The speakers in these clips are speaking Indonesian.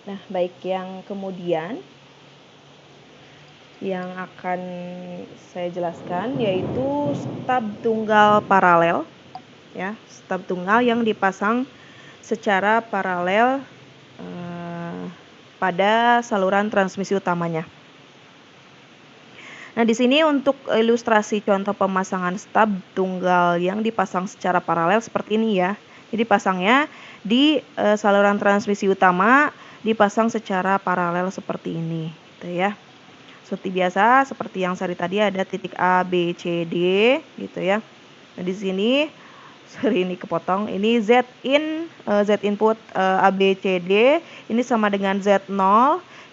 Nah, baik, yang kemudian yang akan saya jelaskan yaitu stub tunggal paralel, ya, stub tunggal yang dipasang secara paralel pada saluran transmisi utamanya. Nah, di sini untuk ilustrasi contoh pemasangan stub tunggal yang dipasang secara paralel seperti ini ya. Jadi pasangnya di saluran transmisi utama dipasang secara paralel seperti ini, gitu ya. Seperti biasa, seperti yang tadi ada titik A, B, C, D, gitu ya. Nah, di sini, sorry ini kepotong, ini Z input A, B, C, D, ini sama dengan Z0,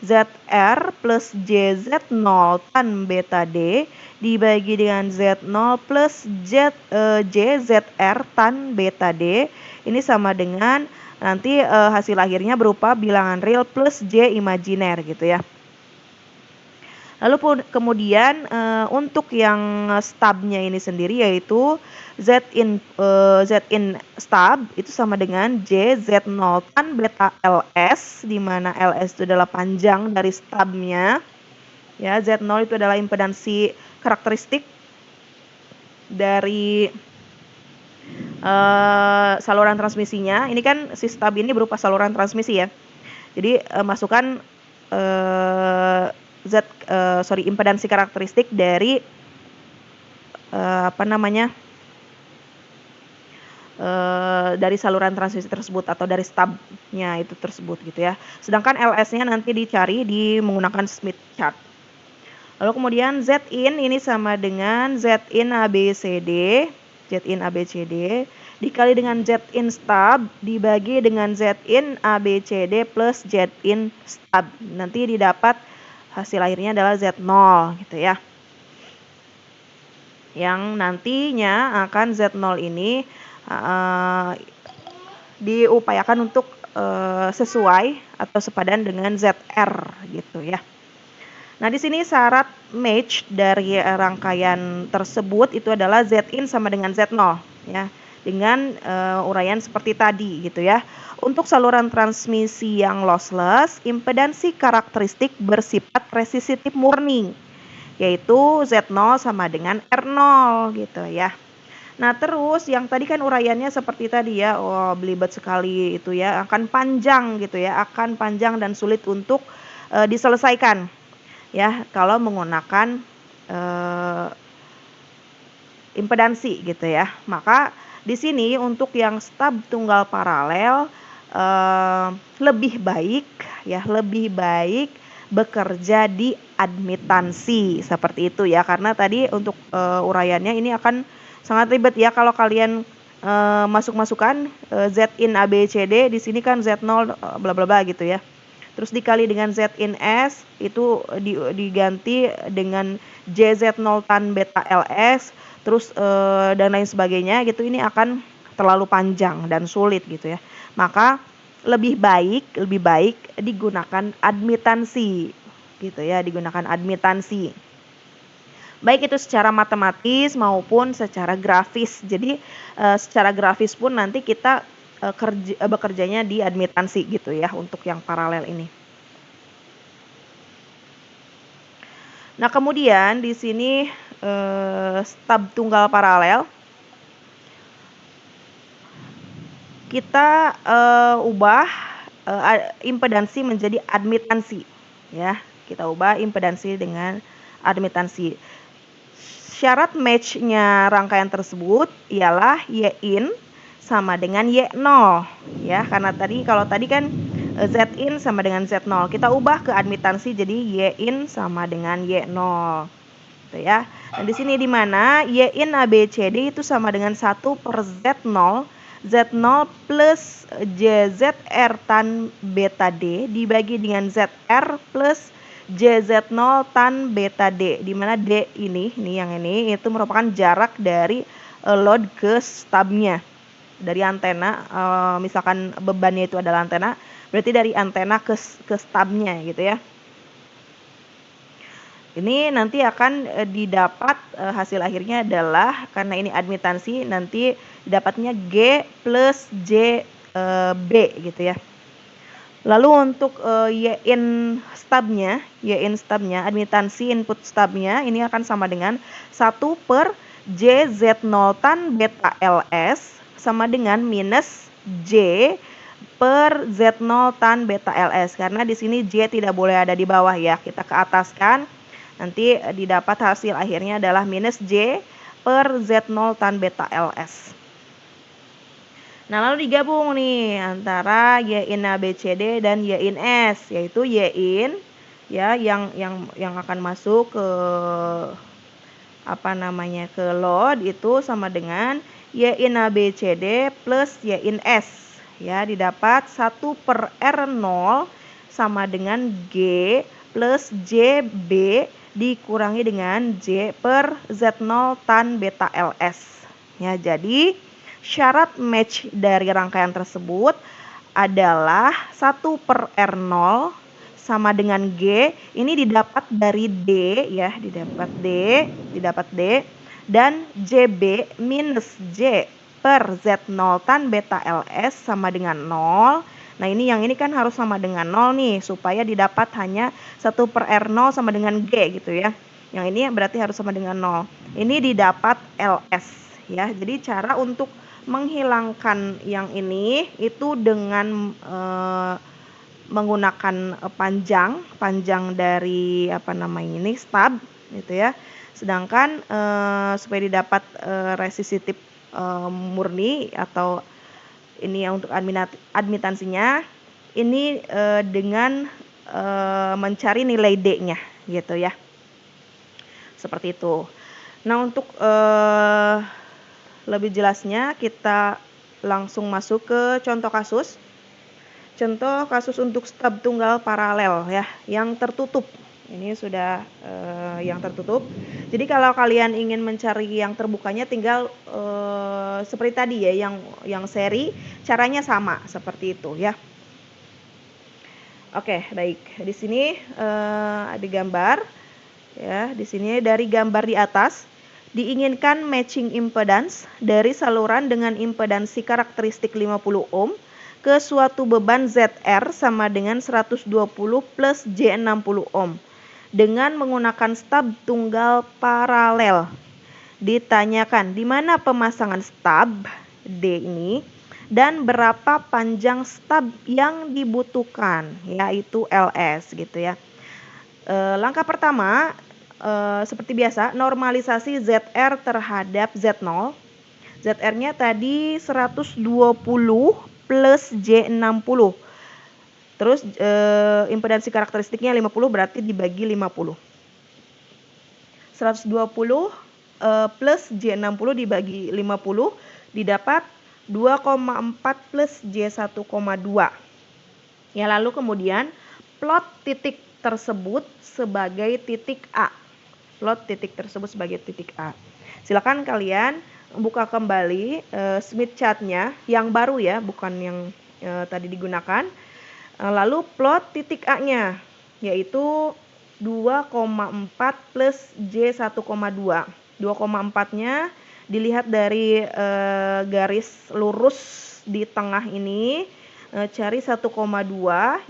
ZR plus JZ0 tan beta D dibagi dengan Z0 plus JZR tan beta D, ini sama dengan nanti hasil akhirnya berupa bilangan real plus J imajiner gitu ya. Lalu kemudian untuk yang stubnya ini sendiri yaitu Z in stub itu sama dengan J Z0 tan beta LS, di mana LS itu adalah panjang dari stubnya. Ya, Z0 itu adalah impedansi karakteristik dari saluran transmisinya. Ini kan si stub ini berupa saluran transmisi ya. Jadi masukkan impedansi karakteristik dari dari saluran transmisi tersebut atau dari stubnya itu tersebut gitu ya. Sedangkan LS-nya nanti dicari menggunakan Smith chart. Lalu kemudian Zin ini sama dengan Zin ABCD, Zin ABCD dikali dengan Zin stub dibagi dengan Zin ABCD plus Zin stub. Nanti didapat hasil akhirnya adalah Z0 gitu ya. Yang nantinya akan Z0 ini diupayakan untuk sesuai atau sepadan dengan ZR gitu ya. Nah, di sini syarat match dari rangkaian tersebut itu adalah Zin sama dengan Z0 ya. Dengan uraian seperti tadi gitu ya. Untuk saluran transmisi yang lossless, impedansi karakteristik bersifat resistif murni, yaitu Z0 sama dengan R0 gitu ya. Nah, terus yang tadi kan uraiannya seperti tadi ya, belibet sekali itu ya, akan panjang gitu ya, akan panjang dan sulit untuk diselesaikan ya kalau menggunakan impedansi gitu ya. Maka di sini untuk yang stub tunggal paralel lebih baik bekerja di admitansi seperti itu ya, karena tadi untuk uraiannya ini akan sangat ribet ya kalau kalian masukkan Zin ABCD, di sini kan Z0 bla bla bla gitu ya. Terus dikali dengan Zin S itu diganti dengan JZ0 tan beta LS, terus dan lain sebagainya gitu. Ini akan terlalu panjang dan sulit gitu ya. Maka lebih baik digunakan admitansi gitu ya, digunakan admitansi. Baik itu secara matematis maupun secara grafis. Jadi secara grafis pun nanti kita bekerjanya di admitansi gitu ya untuk yang paralel ini. Nah, kemudian di sini stub tunggal paralel kita ubah impedansi menjadi admitansi ya. Kita ubah impedansi dengan admitansi. Syarat match-nya rangkaian tersebut ialah Y-in sama dengan Y0 ya, karena kalau tadi kan Z-in sama dengan Z0. Kita ubah ke admitansi jadi Y-in sama dengan Y0. Gitu ya. Dan di sini di mana Y-in ABCD itu sama dengan 1 per Z0, Z0 plus JZR tan beta D dibagi dengan ZR plus JZ0 tan beta D, di mana D ini yang ini itu merupakan jarak dari load ke stubnya. Dari antena, misalkan bebannya itu adalah antena, berarti dari antena ke stubnya gitu ya. Ini nanti akan didapat hasil akhirnya adalah, karena ini admitansi, nanti didapatnya G plus J B gitu ya. Lalu untuk yin stubnya, admitansi input stubnya ini akan sama dengan 1 per JZ0 tan beta LS sama dengan minus J per Z0 tan beta LS. Karena di sini J tidak boleh ada di bawah ya, kita ke ataskan. Nanti didapat hasil akhirnya adalah minus J per Z0 tan beta LS. Nah, lalu digabung nih antara Y-in ABCD dan Y-in S, yaitu Y-in ya yang akan masuk ke ke load itu sama dengan Y-in ABCD plus Y-in S. Ya, didapat 1 per R0 sama dengan G plus JB dikurangi dengan J per Z0 tan beta LS. Ya, jadi syarat match dari rangkaian tersebut adalah 1 per R0 sama dengan G. Ini didapat dari D ya, didapat D dan JB minus J per Z0 tan beta LS sama dengan 0. Nah, yang ini kan harus sama dengan 0 nih supaya didapat hanya 1 per R0 sama dengan G gitu ya. Yang ini berarti harus sama dengan 0. Ini didapat LS ya. Jadi cara untuk menghilangkan yang ini itu dengan menggunakan panjang dari stub gitu ya. Sedangkan supaya didapat resistif murni atau ini untuk admitansinya ini dengan mencari nilai D-nya gitu ya. Seperti itu. Nah, untuk lebih jelasnya kita langsung masuk ke contoh kasus. Contoh kasus untuk stub tunggal paralel ya, yang tertutup. Ini sudah yang tertutup. Jadi kalau kalian ingin mencari yang terbukanya tinggal seperti tadi ya, yang seri, caranya sama seperti itu ya. Oke, baik. Di sini ada gambar ya. Di sini dari gambar di atas diinginkan matching impedance dari saluran dengan impedansi karakteristik 50 ohm ke suatu beban ZR sama dengan 120 plus J60 ohm dengan menggunakan stub tunggal paralel. Ditanyakan di mana pemasangan stub D ini dan berapa panjang stub yang dibutuhkan, yaitu LS gitu ya. Langkah pertama seperti biasa, normalisasi ZR terhadap Z0. ZR-nya tadi 120 plus J60. Terus impedansi karakteristiknya 50 berarti dibagi 50. 120 plus J60 dibagi 50 didapat 2,4 plus J1,2. Ya, lalu kemudian plot titik tersebut sebagai titik A. Plot titik tersebut sebagai titik A. Silakan kalian buka kembali Smith chart-nya yang baru ya, bukan yang tadi digunakan. Lalu plot titik A-nya yaitu 2,4 plus J1,2. 2,4-nya dilihat dari garis lurus di tengah ini, cari 1,2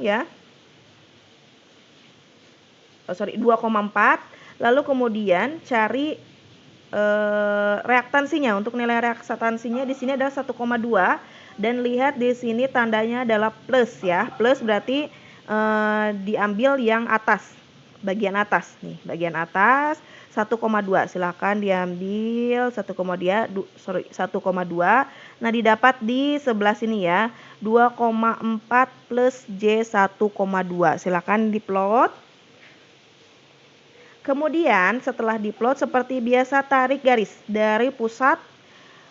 ya. 2,4. Lalu kemudian cari reaktansinya. Untuk nilai reaktansinya di sini adalah 1,2 dan lihat di sini tandanya adalah plus ya. Plus berarti diambil yang atas, bagian atas nih, bagian atas 1,2. Silakan diambil 1,2. Nah, didapat di sebelah sini ya, 2,4 plus J1,2. Silakan diplot. Kemudian setelah diplot seperti biasa tarik garis dari pusat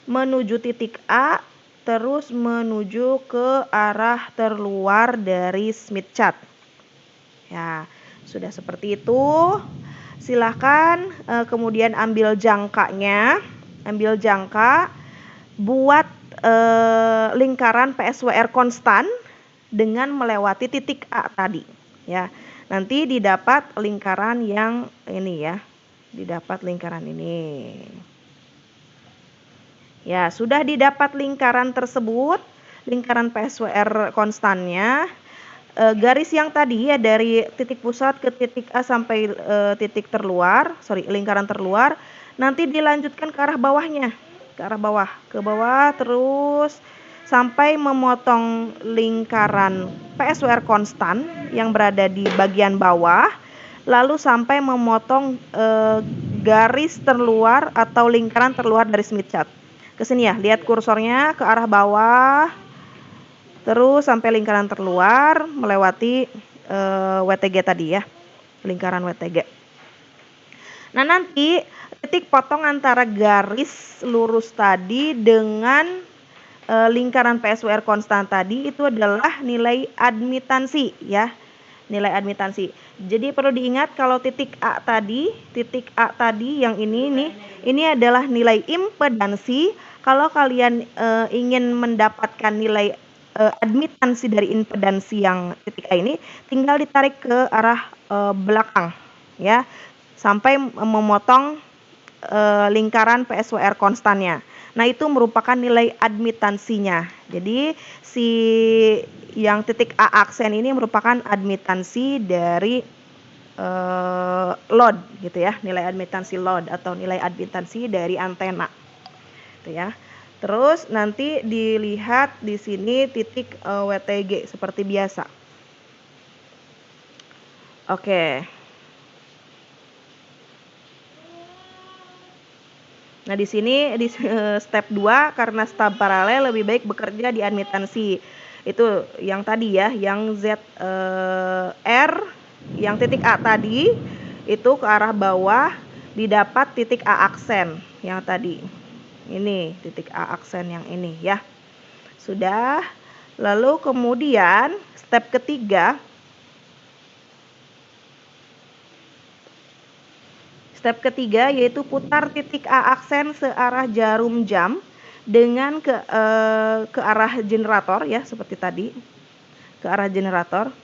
menuju titik A terus menuju ke arah terluar dari Smith chart. Ya, sudah seperti itu. Silahkan kemudian ambil jangkanya, buat lingkaran PSWR konstan dengan melewati titik A tadi ya. Nanti didapat lingkaran yang ini ya. Didapat lingkaran ini. Ya, sudah didapat lingkaran tersebut, lingkaran PSWR konstannya. garis yang tadi ya dari titik pusat ke titik A sampai titik terluar, lingkaran terluar, nanti dilanjutkan ke arah bawahnya, ke bawah terus sampai memotong lingkaran PSWR konstan yang berada di bagian bawah, lalu sampai memotong garis terluar atau lingkaran terluar dari Smith chart. Kesini ya, lihat kursornya ke arah bawah, terus sampai lingkaran terluar melewati WTG tadi ya, lingkaran WTG. Nah, nanti titik potong antara garis lurus tadi dengan lingkaran PSWR konstan tadi itu adalah nilai admitansi ya. Nilai admitansi. Jadi perlu diingat kalau titik A tadi yang ini adalah nilai impedansi. Kalau kalian ingin mendapatkan nilai admitansi dari impedansi yang titik A ini, tinggal ditarik ke arah belakang ya, sampai memotong lingkaran PSWR konstannya. Nah, itu merupakan nilai admitansinya. Jadi si yang titik A aksen ini merupakan admitansi dari load gitu ya, nilai admitansi load atau nilai admitansi dari antena. Gitu ya. Terus nanti dilihat di sini titik WTG seperti biasa. Oke. Nah, di sini di step 2 karena stub paralel lebih baik bekerja di admitansi. Itu yang tadi ya, yang R yang titik A tadi itu ke arah bawah didapat titik A aksen yang tadi. Ini titik A aksen yang ini ya. Sudah. Lalu kemudian step ketiga, yaitu putar titik A aksen searah jarum jam dengan ke arah generator ya, seperti tadi. Ke arah generator.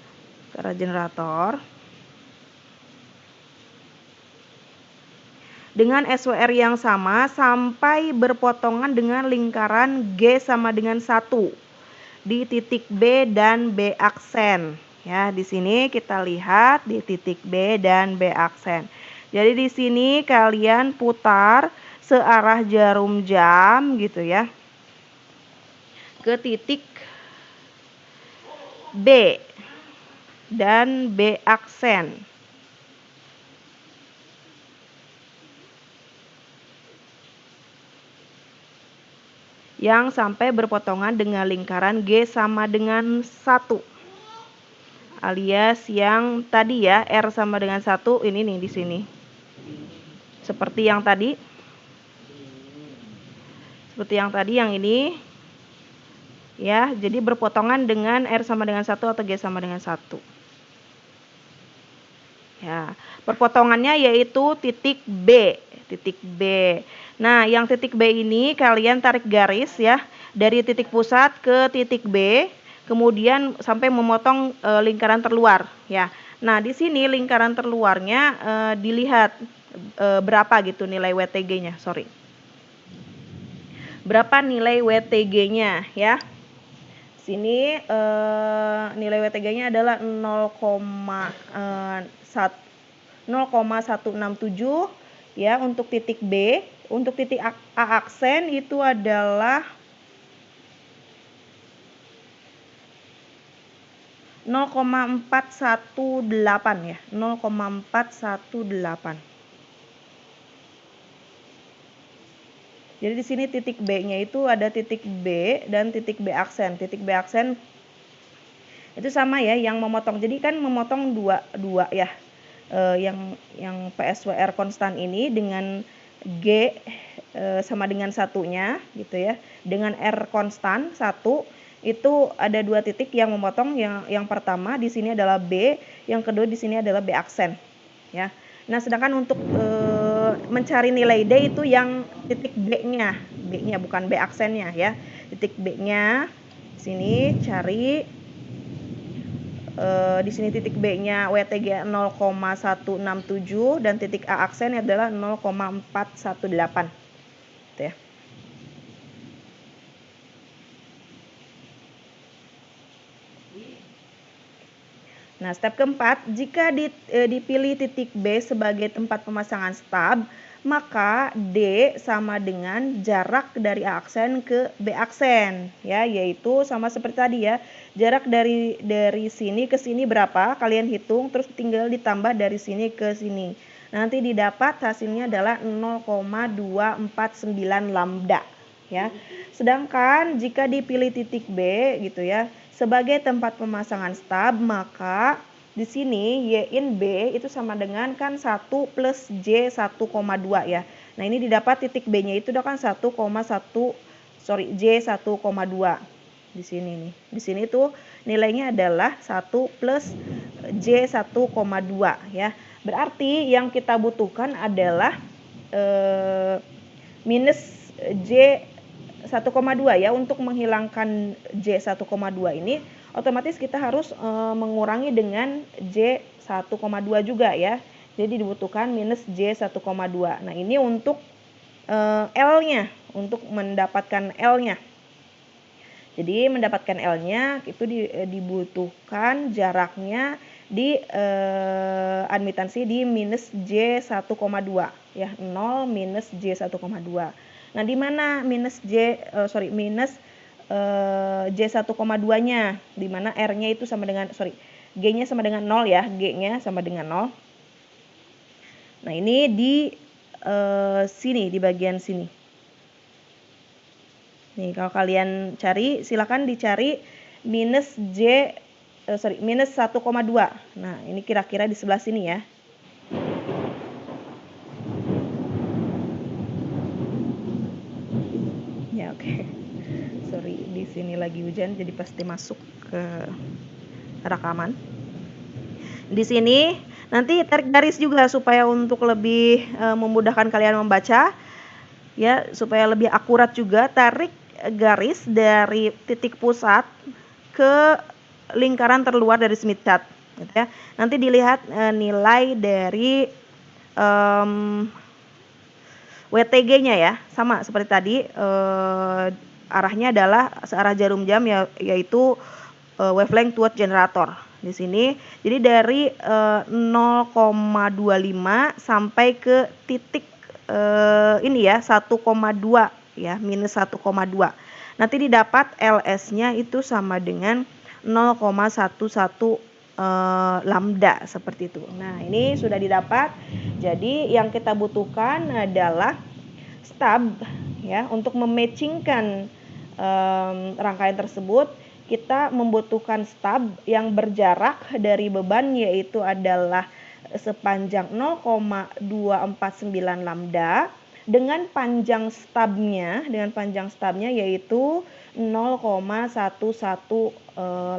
Dengan SWR yang sama sampai berpotongan dengan lingkaran G sama dengan 1 di titik B dan B aksen. Ya, di sini kita lihat di titik B dan B aksen. Jadi di sini kalian putar searah jarum jam gitu ya, ke titik B dan B aksen. Yang sampai berpotongan dengan lingkaran G sama dengan 1. Alias yang tadi ya, R sama dengan 1 ini nih di sini. Seperti yang tadi. Yang ini. Ya, jadi berpotongan dengan R sama dengan 1 atau G sama dengan 1. Ya, perpotongannya yaitu titik B. Nah, yang titik B ini kalian tarik garis ya, dari titik pusat ke titik B, kemudian sampai memotong lingkaran terluar ya. Nah, di sini lingkaran terluarnya dilihat berapa gitu nilai WTG-nya, Berapa nilai WTG-nya ya? Sini nilai WTG-nya adalah 0,167 ya untuk titik B. Untuk titik A aksen itu adalah 0,418 ya, 0,418. Jadi di sini titik B-nya itu ada titik B dan titik B aksen. Titik B aksen itu sama ya, yang memotong. Jadi kan memotong dua ya. Yang PSWR konstan ini dengan G sama dengan satunya gitu ya. Dengan R konstan 1 itu ada 2 titik yang memotong. Yang pertama di sini adalah B, yang kedua di sini adalah B aksen ya. Nah, sedangkan untuk mencari nilai D itu yang titik B-nya bukan B aksennya ya. Titik B-nya sini cari di sini titik B-nya WTG 0,167 dan titik A aksen adalah 0,418. Gitu ya. Nah, step keempat, jika dipilih titik B sebagai tempat pemasangan stub, maka D sama dengan jarak dari A aksen ke B aksen, ya, yaitu sama seperti tadi ya. Jarak dari sini ke sini berapa? Kalian hitung, terus tinggal ditambah dari sini ke sini. Nanti didapat hasilnya adalah 0,249 lambda, ya. Sedangkan jika dipilih titik B gitu ya, sebagai tempat pemasangan stub, maka di sini Y in B itu sama dengan kan 1 plus J 1,2 ya. Nah, ini didapat titik B-nya itu udah kan 1,1 J 1,2 di sini nih. Di sini tuh nilainya adalah 1 plus J 1,2 ya. Berarti yang kita butuhkan adalah minus J 1,2 ya. Untuk menghilangkan J 1,2 ini otomatis kita harus mengurangi dengan J 1,2 juga ya. Jadi dibutuhkan minus J 1,2. Nah, ini untuk L-nya, untuk mendapatkan L-nya. Jadi mendapatkan L-nya itu dibutuhkan jaraknya di admitansi di minus J 1,2 ya, 0 minus J 1,2. Nah, di mana minus J 1,2-nya, di mana R-nya itu sama dengan G-nya sama dengan 0 ya, G-nya sama dengan 0. Nah, ini di sini, di bagian sini. Nih, kalau kalian cari, silakan dicari minus minus 1,2. Nah, ini kira-kira di sebelah sini ya. Ya, oke. Sorry, di sini lagi hujan jadi pasti masuk ke rekaman. Di sini nanti tarik garis juga supaya untuk lebih memudahkan kalian membaca ya, supaya lebih akurat juga. Tarik garis dari titik pusat ke lingkaran terluar dari Smith chart gitu ya. Nanti dilihat nilai dari WTG-nya ya, sama seperti tadi, arahnya adalah searah jarum jam ya, yaitu wavelength toward generator di sini. Jadi dari 0,25 sampai ke titik ini ya 1,2 ya, minus 1,2. Nanti didapat LS-nya itu sama dengan 0,11 lambda seperti itu. Nah, ini sudah didapat. Jadi yang kita butuhkan adalah stub ya. Untuk mematchingkan rangkaian tersebut, kita membutuhkan stub yang berjarak dari beban, yaitu adalah sepanjang 0,249 lambda dengan panjang stubnya yaitu 0,11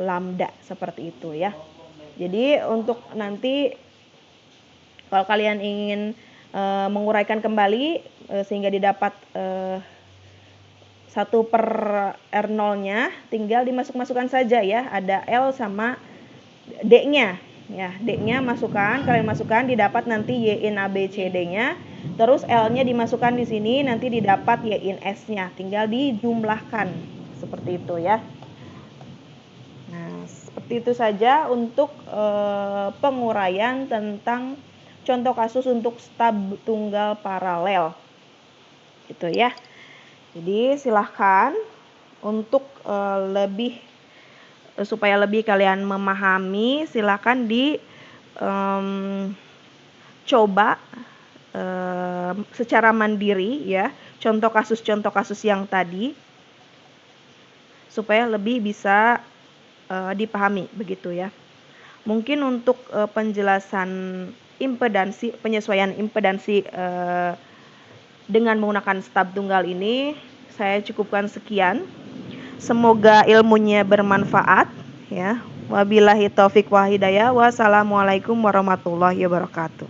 lambda seperti itu ya. Jadi untuk nanti kalau kalian ingin menguraikan kembali sehingga didapat 1 per R0-nya, tinggal dimasukkan saja ya. Ada L sama D-nya. Ya, D-nya kalian masukkan, didapat nanti Y in A B C D-nya. Terus L-nya dimasukkan di sini, nanti didapat Y in S-nya. Tinggal dijumlahkan seperti itu ya. Nah, seperti itu saja untuk penguraian tentang contoh kasus untuk stub tunggal paralel. Gitu ya. Jadi silahkan untuk supaya lebih kalian memahami, silakan coba secara mandiri ya, contoh kasus yang tadi supaya lebih bisa dipahami begitu ya. Mungkin untuk penjelasan penyesuaian impedansi dengan menggunakan stub tunggal ini saya cukupkan sekian. Semoga ilmunya bermanfaat ya. Wabillahi taufik wa hidayah. Wassalamualaikum warahmatullahi wabarakatuh.